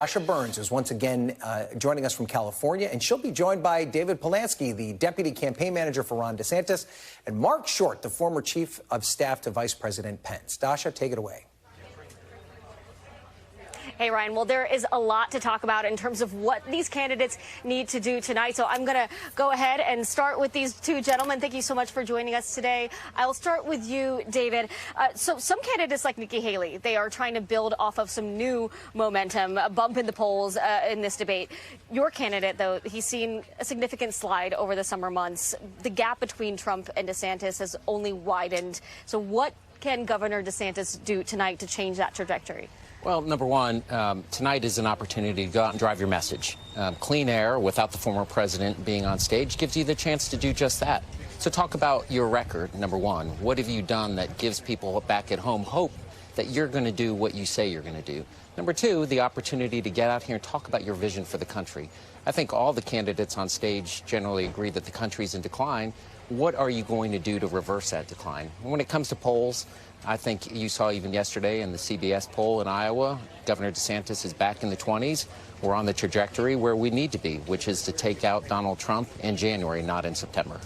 Asha Burns is once again joining us from California, and she'll be joined by David Polyansky, the deputy campaign manager for Ron DeSantis, and Marc Short, the former chief of staff to Vice President Pence. Dasha, take it away. Hey, Ryan. Well, there is a lot to talk about in terms of what these candidates need to do tonight. So I'm going to go ahead and start with these two gentlemen. Thank you so much for joining us today. I'll start with you, David. So some candidates like Nikki Haley, they are trying to build off of some new momentum, a bump in the polls in this debate. Your candidate, though, he's seen a significant slide over the summer months. The gap between Trump and DeSantis has only widened. So what can Governor DeSantis do tonight to change that trajectory? Well, number one, tonight is an opportunity to go out and drive your message. Clean air without the former president being on stage gives you the chance to do just that. So talk about your record, number one. What have you done that gives people back at home hope that you're going to do what you say you're going to do? Number two, the opportunity to get out here and talk about your vision for the country. I think all the candidates on stage generally agree that the country's in decline. What are you going to do to reverse that decline? And when it comes to polls, I think you saw even yesterday in the CBS poll in Iowa, Governor DeSantis is back in the 20s. We're on the trajectory where we need to be, which is to take out Donald Trump in January, not in September.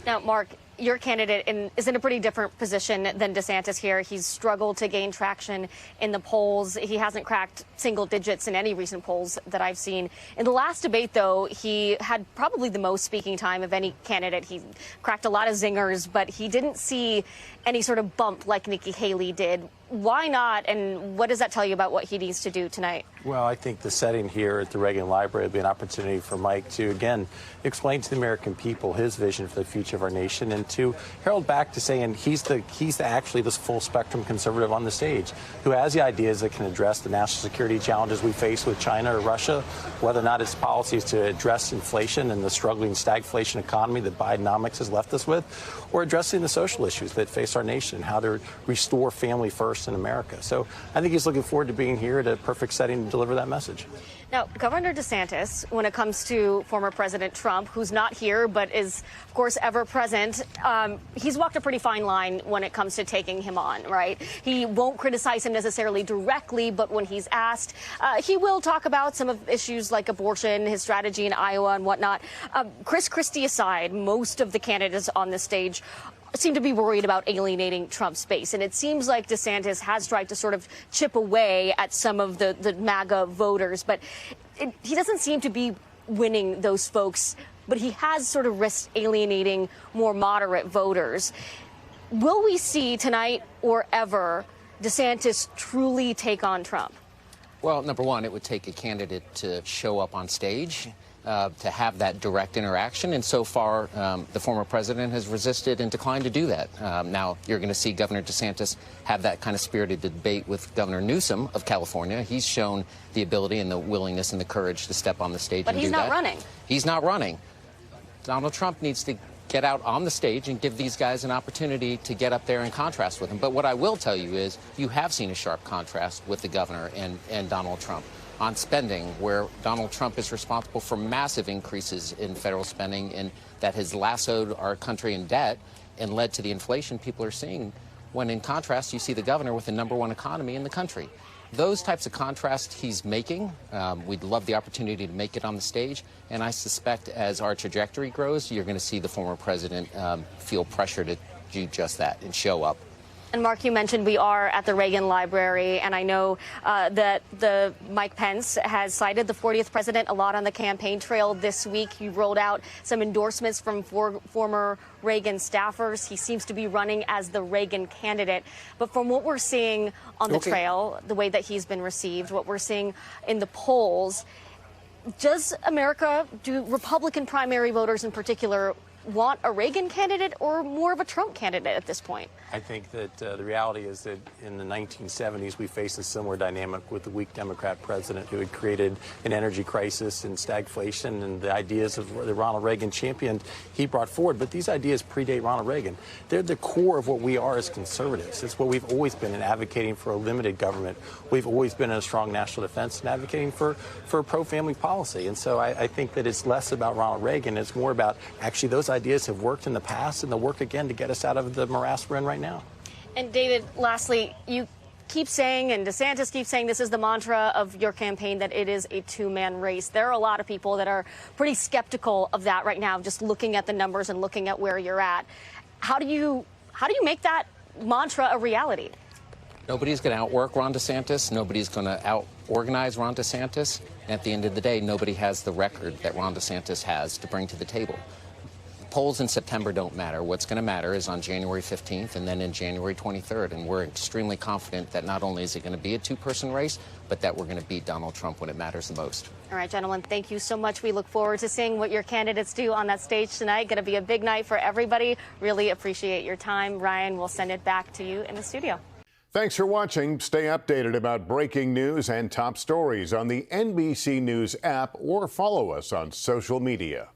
Now, Marc, your candidate is in a pretty different position than DeSantis here. He's struggled to gain traction in the polls. He hasn't cracked single digits in any recent polls that I've seen. In the last debate, though, he had probably the most speaking time of any candidate. He cracked a lot of zingers, but he didn't see any sort of bump like Nikki Haley did. Why not? And what does that tell you about what he needs to do tonight? Well, I think the setting here at the Reagan Library will be an opportunity for Mike to, again, explain to the American people his vision for the future of our nation, and to herald back to saying he's actually this full spectrum conservative on the stage who has the ideas that can address the national security challenges we face with China or Russia, whether or not it's policies to address inflation and the struggling stagflation economy that Bidenomics has left us with, or addressing the social issues that face our nation, how to restore family first in America. So I think he's looking forward to being here at a perfect setting to deliver that message. Now, Governor DeSantis, when it comes to former President Trump, who's not here but is, of course, ever present, he's walked a pretty fine line when it comes to taking him on, right? He won't criticize him necessarily directly, but when he's asked, he will talk about some of issues like abortion, his strategy in Iowa and whatnot. Chris Christie aside, most of the candidates on this stage seem to be worried about alienating Trump's base. And it seems like DeSantis has tried to sort of chip away at some of the MAGA voters, but he doesn't seem to be winning those folks, but he has sort of risked alienating more moderate voters. Will we see tonight or ever DeSantis truly take on Trump? Well, number one, it would take a candidate to show up on stage, to have that direct interaction. And so far, the former president has resisted and declined to do that. Now, you're going to see Governor DeSantis have that kind of spirited debate with Governor Newsom of California. He's shown the ability and the willingness and the courage to step on the stage and do that. But he's not running. He's not running. Donald Trump needs to get out on the stage and give these guys an opportunity to get up there and contrast with him. But what I will tell you is you have seen a sharp contrast with the governor and Donald Trump on spending, where Donald Trump is responsible for massive increases in federal spending, and that has lassoed our country in debt and led to the inflation people are seeing, when in contrast you see the governor with the #1 economy in the country. Those types of contrasts he's making. We'd love the opportunity to make it on the stage, and I suspect as our trajectory grows, you're going to see the former president feel pressure to do just that and show up. And Marc, you mentioned we are at the Reagan Library, and I know that Mike Pence has cited the 40th president a lot on the campaign trail this week. He rolled out some endorsements from former Reagan staffers. He seems to be running as the Reagan candidate. But from what we're seeing on the trail, the way that he's been received, what we're seeing in the polls, does America, do Republican primary voters in particular, want a Reagan candidate or more of a Trump candidate at this point? I think that the reality is that in the 1970s, we faced a similar dynamic with the weak Democrat president who had created an energy crisis and stagflation, and the ideas of the Ronald Reagan championed, he brought forward. But these ideas predate Ronald Reagan. They're the core of what we are as conservatives. It's what we've always been in, advocating for a limited government. We've always been in a strong national defense and advocating for pro-family policy. And so I think that it's less about Ronald Reagan. It's more about actually those ideas have worked in the past, and they'll work again to get us out of the morass we're in right now. And David, lastly, you keep saying, and DeSantis keeps saying, this is the mantra of your campaign, that it is a two-man race. There are a lot of people that are pretty skeptical of that right now, just looking at the numbers and looking at where you're at. How do you make that mantra a reality? Nobody's going to outwork Ron DeSantis. Nobody's going to out-organize Ron DeSantis. And at the end of the day, nobody has the record that Ron DeSantis has to bring to the table. Polls in September don't matter. What's going to matter is on January 15th and then in January 23rd. And we're extremely confident that not only is it going to be a two-person race, but that we're going to beat Donald Trump when it matters the most. All right, gentlemen, thank you so much. We look forward to seeing what your candidates do on that stage tonight. Going to be a big night for everybody. Really appreciate your time. Ryan, we'll send it back to you in the studio. Thanks for watching. Stay updated about breaking news and top stories on the NBC News app or follow us on social media.